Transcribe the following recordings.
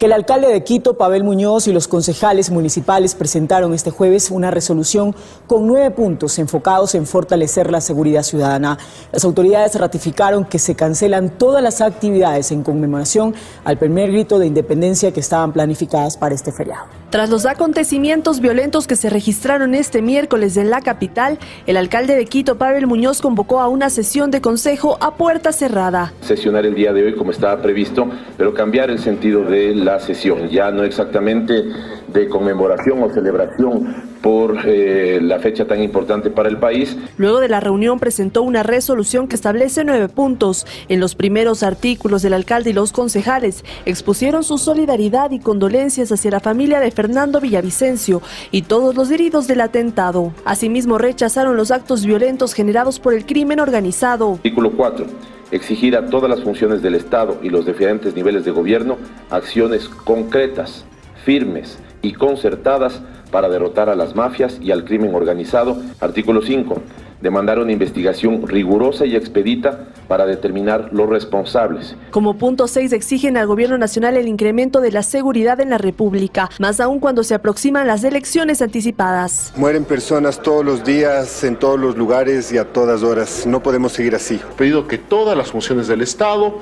Que el alcalde de Quito, Pavel Muñoz, y los concejales municipales presentaron este jueves una resolución con 9 puntos enfocados en fortalecer la seguridad ciudadana. Las autoridades ratificaron que se cancelan todas las actividades en conmemoración al primer grito de independencia que estaban planificadas para este feriado. Tras los acontecimientos violentos que se registraron este miércoles en la capital, el alcalde de Quito, Pavel Muñoz, convocó a una sesión de consejo a puerta cerrada. Sesionar el día de hoy como estaba previsto, pero cambiar el sentido de la sesión, ya no exactamente de conmemoración o celebración por la fecha tan importante para el país. Luego de la reunión presentó una resolución que establece 9 puntos. En los primeros artículos, el alcalde y los concejales expusieron su solidaridad y condolencias hacia la familia de Fernando Villavicencio y todos los heridos del atentado. Asimismo, rechazaron los actos violentos generados por el crimen organizado. Artículo 4. Exigir a todas las funciones del Estado y los diferentes niveles de gobierno acciones concretas, firmes y concertadas para derrotar a las mafias y al crimen organizado. Artículo 5. Demandar una investigación rigurosa y expedita para determinar los responsables. Como punto 6, exigen al gobierno nacional el incremento de la seguridad en la República, más aún cuando se aproximan las elecciones anticipadas. Mueren personas todos los días, en todos los lugares y a todas horas. No podemos seguir así. He pedido que todas las funciones del Estado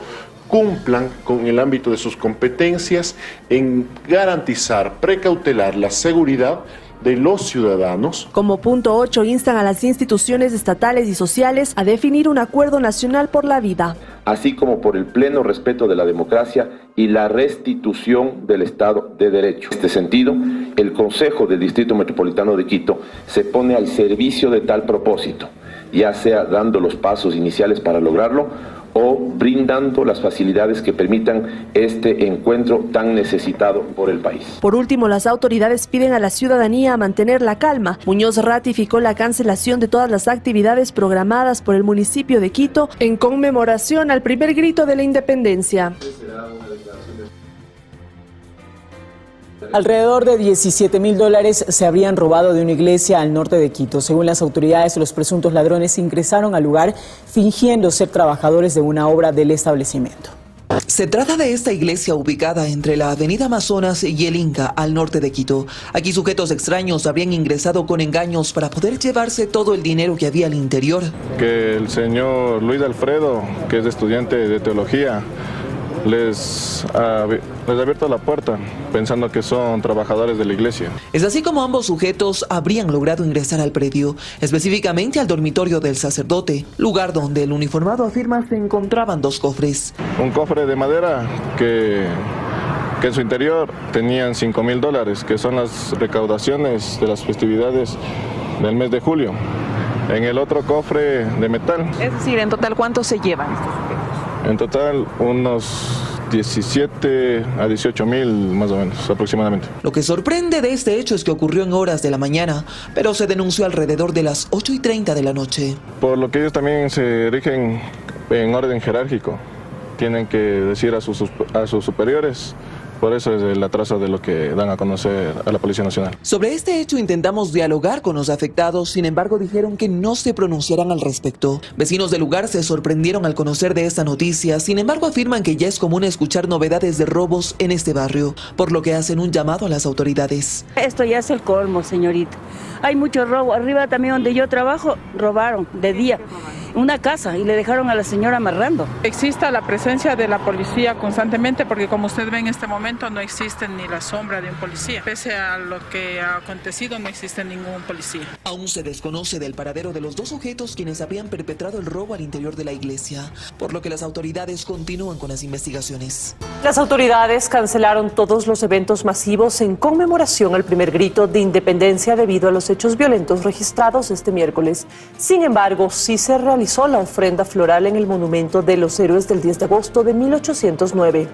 cumplan con el ámbito de sus competencias en garantizar, precautelar la seguridad de los ciudadanos. Como punto 8, instan a las instituciones estatales y sociales a definir un acuerdo nacional por la vida, así como por el pleno respeto de la democracia y la restitución del Estado de Derecho. En este sentido, el Consejo del Distrito Metropolitano de Quito se pone al servicio de tal propósito, ya sea dando los pasos iniciales para lograrlo o brindando las facilidades que permitan este encuentro tan necesitado por el país. Por último, las autoridades piden a la ciudadanía a mantener la calma. Muñoz ratificó la cancelación de todas las actividades programadas por el municipio de Quito en conmemoración al primer grito de la independencia. Alrededor de $17.000 se habrían robado de una iglesia al norte de Quito. Según las autoridades, los presuntos ladrones ingresaron al lugar fingiendo ser trabajadores de una obra del establecimiento. Se trata de esta iglesia ubicada entre la avenida Amazonas y el Inca, al norte de Quito. Aquí sujetos extraños habrían ingresado con engaños para poder llevarse todo el dinero que había al interior. Que el señor Luis Alfredo, que es estudiante de teología, les ha abierto la puerta pensando que son trabajadores de la iglesia. Es así como ambos sujetos habrían logrado ingresar al predio, específicamente al dormitorio del sacerdote, lugar donde el uniformado afirma se encontraban 2 cofres. Un cofre de madera que en su interior tenían $5.000, que son las recaudaciones de las festividades del mes de julio. En el otro cofre de metal. Es decir, en total, ¿cuánto se llevan estos sujetos? En total, unos 17 a 18.000 más o menos, aproximadamente. Lo que sorprende de este hecho es que ocurrió en horas de la mañana, pero se denunció alrededor de las 8:30 de la noche. Por lo que ellos también se rigen en orden jerárquico. Tienen que decir a sus superiores. Por eso es el atraso de lo que dan a conocer a la Policía Nacional. Sobre este hecho intentamos dialogar con los afectados, sin embargo dijeron que no se pronunciarán al respecto. Vecinos del lugar se sorprendieron al conocer de esta noticia, sin embargo afirman que ya es común escuchar novedades de robos en este barrio, por lo que hacen un llamado a las autoridades. Esto ya es el colmo, señorita. Hay mucho robo. Arriba también donde yo trabajo, robaron de día una casa y le dejaron a la señora amarrando. Existe la presencia de la policía constantemente porque, como usted ve en este momento, no existe ni la sombra de un policía. Pese a lo que ha acontecido, no existe ningún policía. Aún se desconoce del paradero de los 2 sujetos quienes habían perpetrado el robo al interior de la iglesia, por lo que las autoridades continúan con las investigaciones. Las autoridades cancelaron todos los eventos masivos en conmemoración al primer grito de independencia debido a los hechos violentos registrados este miércoles. Sin embargo, sí se realizó la ofrenda floral en el monumento de los héroes del 10 de agosto de 1809.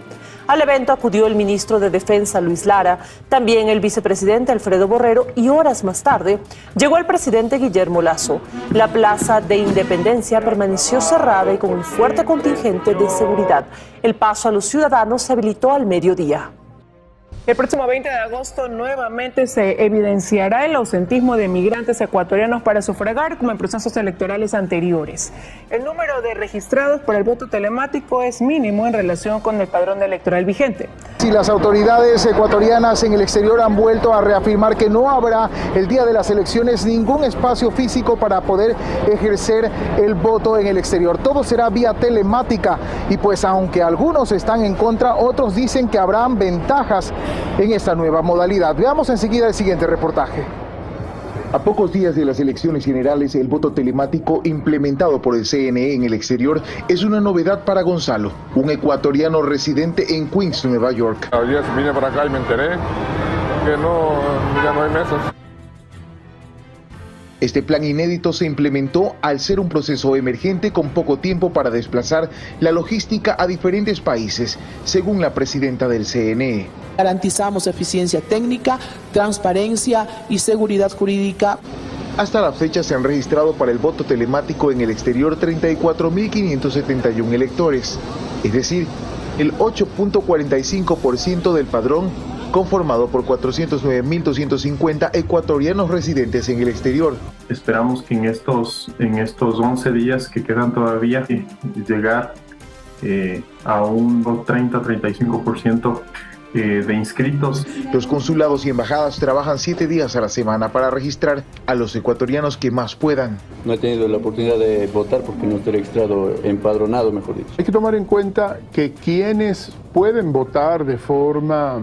Al evento acudió el ministro de Defensa, Luis Lara, también el vicepresidente Alfredo Borrero y horas más tarde llegó el presidente Guillermo Lasso. La Plaza de Independencia permaneció cerrada y con un fuerte contingente de seguridad. El paso a los ciudadanos se habilitó al mediodía. El próximo 20 de agosto nuevamente se evidenciará el ausentismo de migrantes ecuatorianos para sufragar como en procesos electorales anteriores. El número de registrados por el voto telemático es mínimo en relación con el padrón electoral vigente. Si las autoridades ecuatorianas en el exterior han vuelto a reafirmar que no habrá el día de las elecciones ningún espacio físico para poder ejercer el voto en el exterior. Todo será vía telemática y pues aunque algunos están en contra, otros dicen que habrán ventajas en esta nueva modalidad. Veamos enseguida el siguiente reportaje. A pocos días de las elecciones generales, el voto telemático implementado por el CNE en el exterior es una novedad para Gonzalo, un ecuatoriano residente en Queens, Nueva York. Ayer vine para acá y me enteré que ya no hay mesas. Este plan inédito se implementó al ser un proceso emergente con poco tiempo para desplazar la logística a diferentes países, según la presidenta del CNE. Garantizamos eficiencia técnica, transparencia y seguridad jurídica. Hasta la fecha se han registrado para el voto telemático en el exterior 34.571 electores, es decir, el 8.45% del padrón, conformado por 409.250 ecuatorianos residentes en el exterior. Esperamos que en estos 11 días que quedan todavía llegar a un 30-35% de inscritos. Los consulados y embajadas trabajan 7 días a la semana para registrar a los ecuatorianos que más puedan. No he tenido la oportunidad de votar porque no estoy registrado, empadronado, mejor dicho. Hay que tomar en cuenta que quienes pueden votar de forma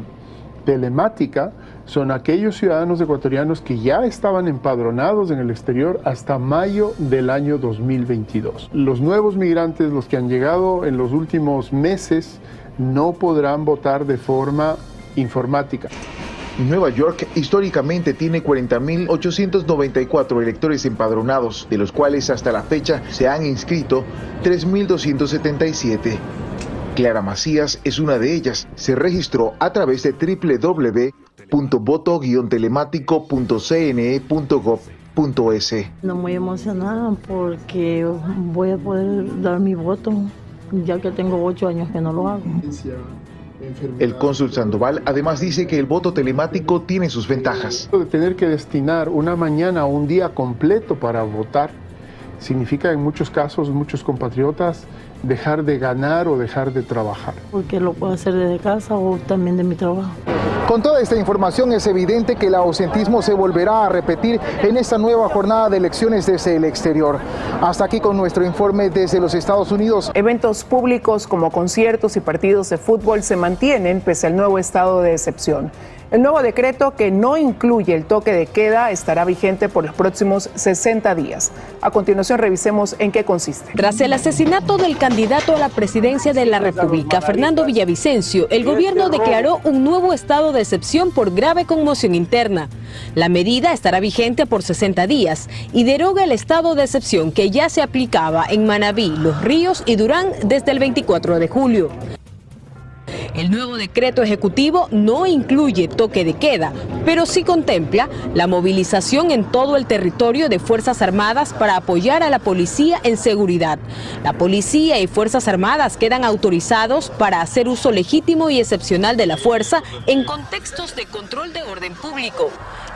telemática son aquellos ciudadanos ecuatorianos que ya estaban empadronados en el exterior hasta mayo del año 2022. Los nuevos migrantes, los que han llegado en los últimos meses, no podrán votar de forma informática. Nueva York históricamente tiene 40.894 electores empadronados, de los cuales hasta la fecha se han inscrito 3.277. Clara Macías es una de ellas. Se registró a través de www.voto-telemático.cne.gov.es. No, muy emocionada porque voy a poder dar mi voto, ya que tengo 8 años que no lo hago. El cónsul Sandoval además dice que el voto telemático tiene sus ventajas. De tener que destinar una mañana o un día completo para votar significa en muchos casos, muchos compatriotas, dejar de ganar o dejar de trabajar. Porque lo puedo hacer desde casa o también de mi trabajo. Con toda esta información es evidente que el ausentismo se volverá a repetir en esta nueva jornada de elecciones desde el exterior. Hasta aquí con nuestro informe desde los Estados Unidos. Eventos públicos como conciertos y partidos de fútbol se mantienen pese al nuevo estado de excepción. El nuevo decreto, que no incluye el toque de queda, estará vigente por los próximos 60 días. A continuación, revisemos en qué consiste. Tras el asesinato del candidato a la presidencia de la República, Fernando Villavicencio, el gobierno declaró un nuevo estado de excepción por grave conmoción interna. La medida estará vigente por 60 días y deroga el estado de excepción que ya se aplicaba en Manabí, Los Ríos y Durán desde el 24 de julio. El nuevo decreto ejecutivo no incluye toque de queda, pero sí contempla la movilización en todo el territorio de Fuerzas Armadas para apoyar a la policía en seguridad. La policía y Fuerzas Armadas quedan autorizados para hacer uso legítimo y excepcional de la fuerza en contextos de control de orden público.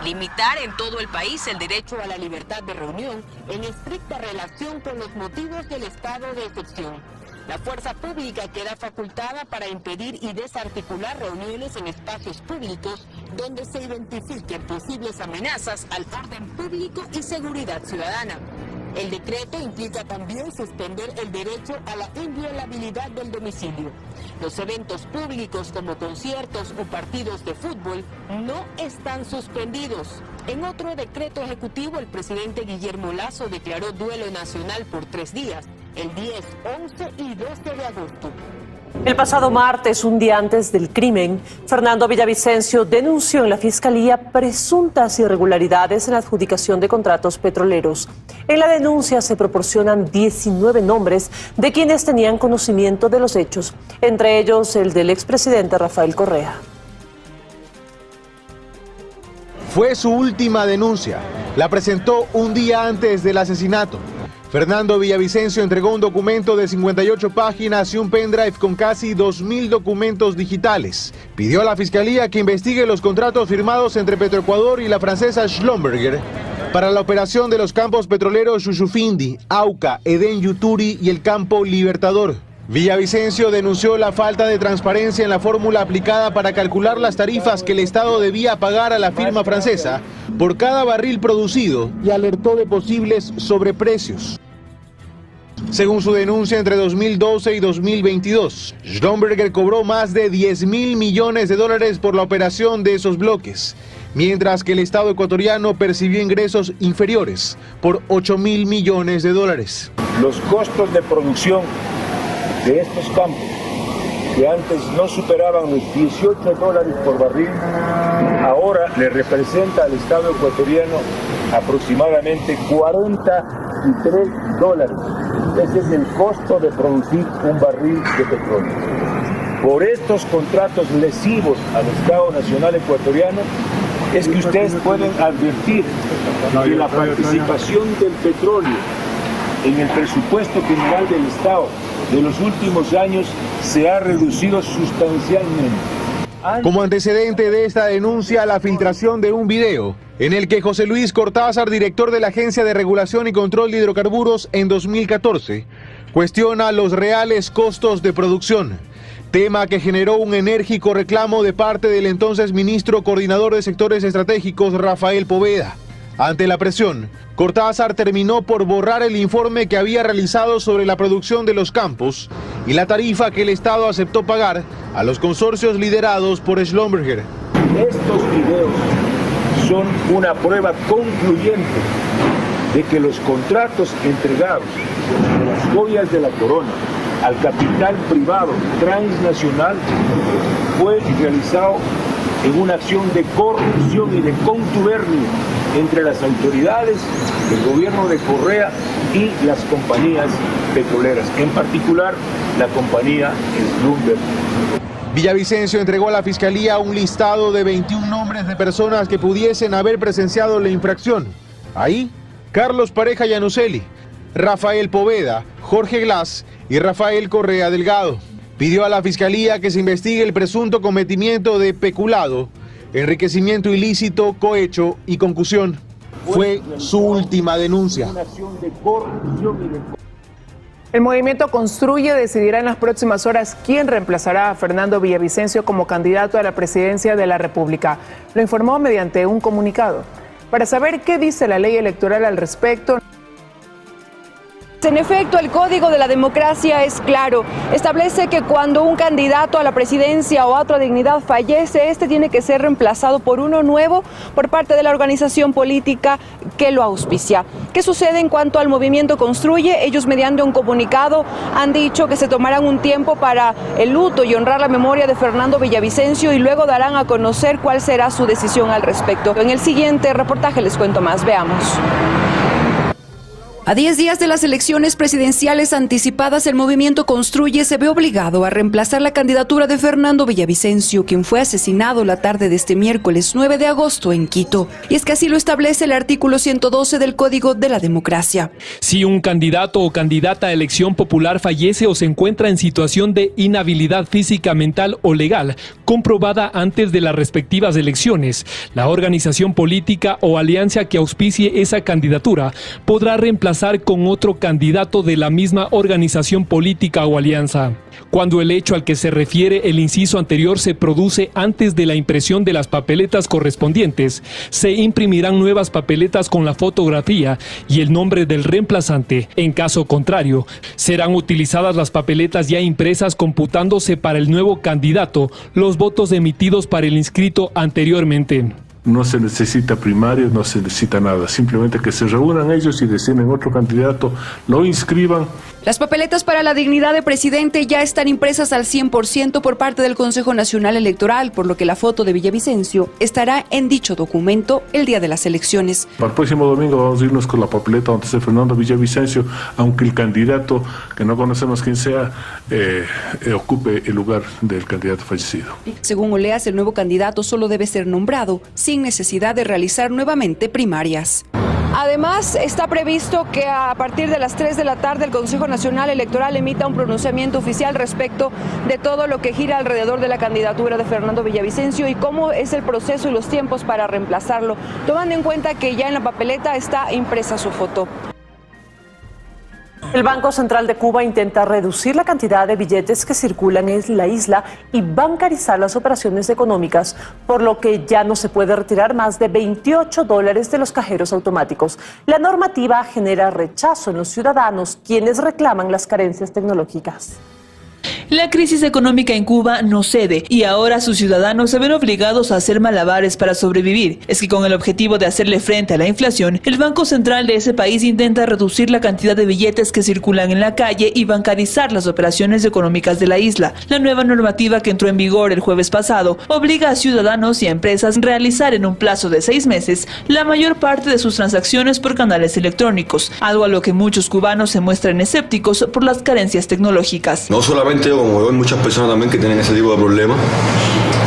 Limitar en todo el país el derecho a la libertad de reunión en estricta relación con los motivos del estado de excepción. La fuerza pública queda facultada para impedir y desarticular reuniones en espacios públicos donde se identifiquen posibles amenazas al orden público y seguridad ciudadana. El decreto implica también suspender el derecho a la inviolabilidad del domicilio. Los eventos públicos como conciertos o partidos de fútbol no están suspendidos. En otro decreto ejecutivo, el presidente Guillermo Lasso declaró duelo nacional por 3 días, el 10, 11 y 12 de agosto. El pasado martes, un día antes del crimen, Fernando Villavicencio denunció en la Fiscalía presuntas irregularidades en la adjudicación de contratos petroleros. En la denuncia se proporcionan 19 nombres de quienes tenían conocimiento de los hechos, entre ellos el del expresidente Rafael Correa. Fue su última denuncia. La presentó un día antes del asesinato. Fernando Villavicencio entregó un documento de 58 páginas y un pendrive con casi 2.000 documentos digitales. Pidió a la Fiscalía que investigue los contratos firmados entre Petroecuador y la francesa Schlumberger para la operación de los campos petroleros Shushufindi, Auca, Edén Yuturi y el campo Libertador. Villavicencio denunció la falta de transparencia en la fórmula aplicada para calcular las tarifas que el Estado debía pagar a la firma francesa por cada barril producido y alertó de posibles sobreprecios. Según su denuncia, entre 2012 y 2022, Schlumberger cobró más de $10.000 millones por la operación de esos bloques, mientras que el Estado ecuatoriano percibió ingresos inferiores por $8.000 millones. Los costos de producción de estos campos, que antes no superaban los $18 por barril, ahora le representa al Estado ecuatoriano aproximadamente $43. Ese es el costo de producir un barril de petróleo. Por estos contratos lesivos al Estado Nacional Ecuatoriano, es que ustedes pueden advertir que la participación del petróleo en el presupuesto general del Estado de los últimos años se ha reducido sustancialmente. Como antecedente de esta denuncia, la filtración de un video en el que José Luis Cortázar, director de la Agencia de Regulación y Control de Hidrocarburos en 2014, cuestiona los reales costos de producción, tema que generó un enérgico reclamo de parte del entonces ministro coordinador de sectores estratégicos, Rafael Poveda. Ante la presión, Cortázar terminó por borrar el informe que había realizado sobre la producción de los campos y la tarifa que el Estado aceptó pagar a los consorcios liderados por Schlumberger. Estos videos son una prueba concluyente de que los contratos entregados de las joyas de la corona al capital privado transnacional fue realizado en una acción de corrupción y de contubernio entre las autoridades, el gobierno de Correa y las compañías petroleras, en particular la compañía Schlumberger. Villavicencio entregó a la Fiscalía un listado de 21 nombres de personas que pudiesen haber presenciado la infracción. Ahí, Carlos Pareja Llanuselli, Rafael Poveda, Jorge Glass y Rafael Correa Delgado. Pidió a la Fiscalía que se investigue el presunto cometimiento de peculado, enriquecimiento ilícito, cohecho y concusión. Fue su última denuncia. El movimiento Construye decidirá en las próximas horas quién reemplazará a Fernando Villavicencio como candidato a la presidencia de la República. Lo informó mediante un comunicado. Para saber qué dice la ley electoral al respecto. En efecto, el Código de la Democracia es claro. Establece que cuando un candidato a la presidencia o a otra dignidad fallece, este tiene que ser reemplazado por uno nuevo por parte de la organización política que lo auspicia. ¿Qué sucede en cuanto al movimiento Construye? Ellos, mediante un comunicado, han dicho que se tomarán un tiempo para el luto y honrar la memoria de Fernando Villavicencio y luego darán a conocer cuál será su decisión al respecto. En el siguiente reportaje les cuento más. Veamos. A 10 días de las elecciones presidenciales anticipadas, el movimiento Construye se ve obligado a reemplazar la candidatura de Fernando Villavicencio, quien fue asesinado la tarde de este miércoles 9 de agosto en Quito. Y es que así lo establece el artículo 112 del Código de la Democracia. Si un candidato o candidata a elección popular fallece o se encuentra en situación de inhabilidad física, mental o legal, comprobada antes de las respectivas elecciones, la organización política o alianza que auspicie esa candidatura podrá reemplazar con otro candidato de la misma organización política o alianza. Cuando el hecho al que se refiere el inciso anterior se produce antes de la impresión de las papeletas correspondientes, se imprimirán nuevas papeletas con la fotografía y el nombre del reemplazante. En caso contrario, serán utilizadas las papeletas ya impresas, computándose para el nuevo candidato los votos emitidos para el inscrito anteriormente. No se necesita primarios, no se necesita nada, simplemente que se reúnan ellos y deciden otro candidato, lo inscriban. Las papeletas para la dignidad de presidente ya están impresas al 100% por parte del Consejo Nacional Electoral, por lo que la foto de Villavicencio estará en dicho documento el día de las elecciones. Para el próximo domingo vamos a irnos con la papeleta donde esté Fernando Villavicencio, aunque el candidato, que no conocemos quién sea, ocupe el lugar del candidato fallecido. Según Oleas, el nuevo candidato solo debe ser nombrado, sin necesidad de realizar nuevamente primarias. Además, está previsto que a partir de las 3 de la tarde el Consejo Nacional Electoral emita un pronunciamiento oficial respecto de todo lo que gira alrededor de la candidatura de Fernando Villavicencio y cómo es el proceso y los tiempos para reemplazarlo, tomando en cuenta que ya en la papeleta está impresa su foto. El Banco Central de Cuba intenta reducir la cantidad de billetes que circulan en la isla y bancarizar las operaciones económicas, por lo que ya no se puede retirar más de $28 de los cajeros automáticos. La normativa genera rechazo en los ciudadanos, quienes reclaman las carencias tecnológicas. La crisis económica en Cuba no cede y ahora sus ciudadanos se ven obligados a hacer malabares para sobrevivir. Es que con el objetivo de hacerle frente a la inflación, el Banco Central de ese país intenta reducir la cantidad de billetes que circulan en la calle y bancarizar las operaciones económicas de la isla. La nueva normativa que entró en vigor el jueves pasado obliga a ciudadanos y a empresas a realizar en un plazo de 6 meses la mayor parte de sus transacciones por canales electrónicos, algo a lo que muchos cubanos se muestran escépticos por las carencias tecnológicas. No solamente yo, como yo, hay muchas personas también que tienen ese tipo de problemas,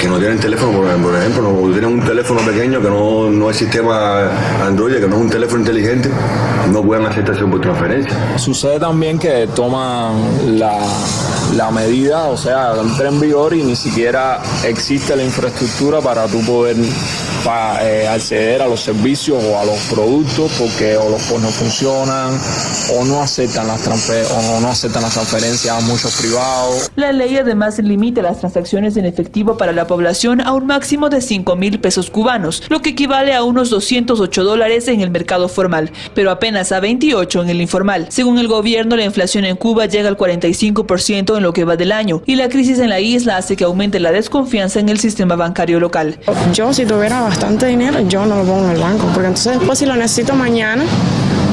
que no tienen teléfono, por ejemplo, no tienen un teléfono pequeño, que no hay sistema Android, que no es un teléfono inteligente, no pueden aceptación por transferencia. Sucede también que toman la medida, o sea, entra en vigor y ni siquiera existe la infraestructura para tú poder acceder a los servicios o a los productos, porque o los POS no funcionan o no aceptan las transferencias a muchos privados. La ley además limita las transacciones en efectivo para la población a un máximo de 5,000 pesos cubanos, lo que equivale a unos $208 en el mercado formal, pero apenas a 28 en el informal. Según el gobierno, la inflación en Cuba llega al 45% en lo que va del año, y la crisis en la isla hace que aumente la desconfianza en el sistema bancario local. Yo, si tuviera bastante dinero, yo no lo pongo en el banco, porque entonces después si lo necesito mañana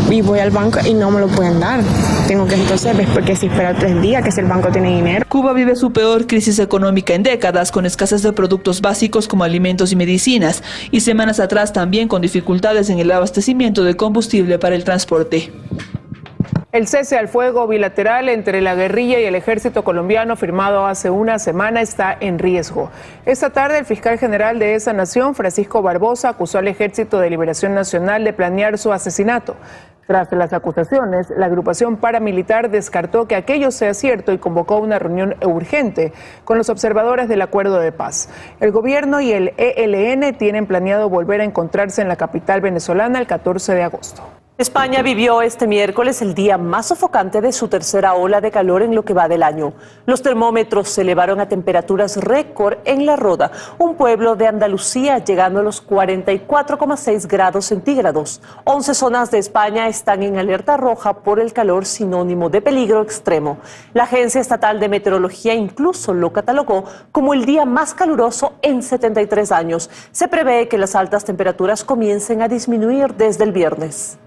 y voy al banco y no me lo pueden dar, tengo que entonces porque si esperar 3 días que si el banco tiene dinero. Cuba vive su peor crisis económica en décadas, con escasez de productos básicos como alimentos y medicinas, y semanas atrás también con dificultades en el abastecimiento de combustible para el transporte. El cese al fuego bilateral entre la guerrilla y el ejército colombiano firmado hace una semana está en riesgo. Esta tarde el fiscal general de esa nación, Francisco Barbosa, acusó al Ejército de Liberación Nacional de planear su asesinato. Tras las acusaciones, la agrupación paramilitar descartó que aquello sea cierto y convocó una reunión urgente con los observadores del acuerdo de paz. El gobierno y el ELN tienen planeado volver a encontrarse en la capital venezolana el 14 de agosto. España vivió este miércoles el día más sofocante de su tercera ola de calor en lo que va del año. Los termómetros se elevaron a temperaturas récord en La Roda, un pueblo de Andalucía, llegando a los 44,6 grados centígrados. 11 zonas de España están en alerta roja por el calor, sinónimo de peligro extremo. La Agencia Estatal de Meteorología incluso lo catalogó como el día más caluroso en 73 años. Se prevé que las altas temperaturas comiencen a disminuir desde el viernes.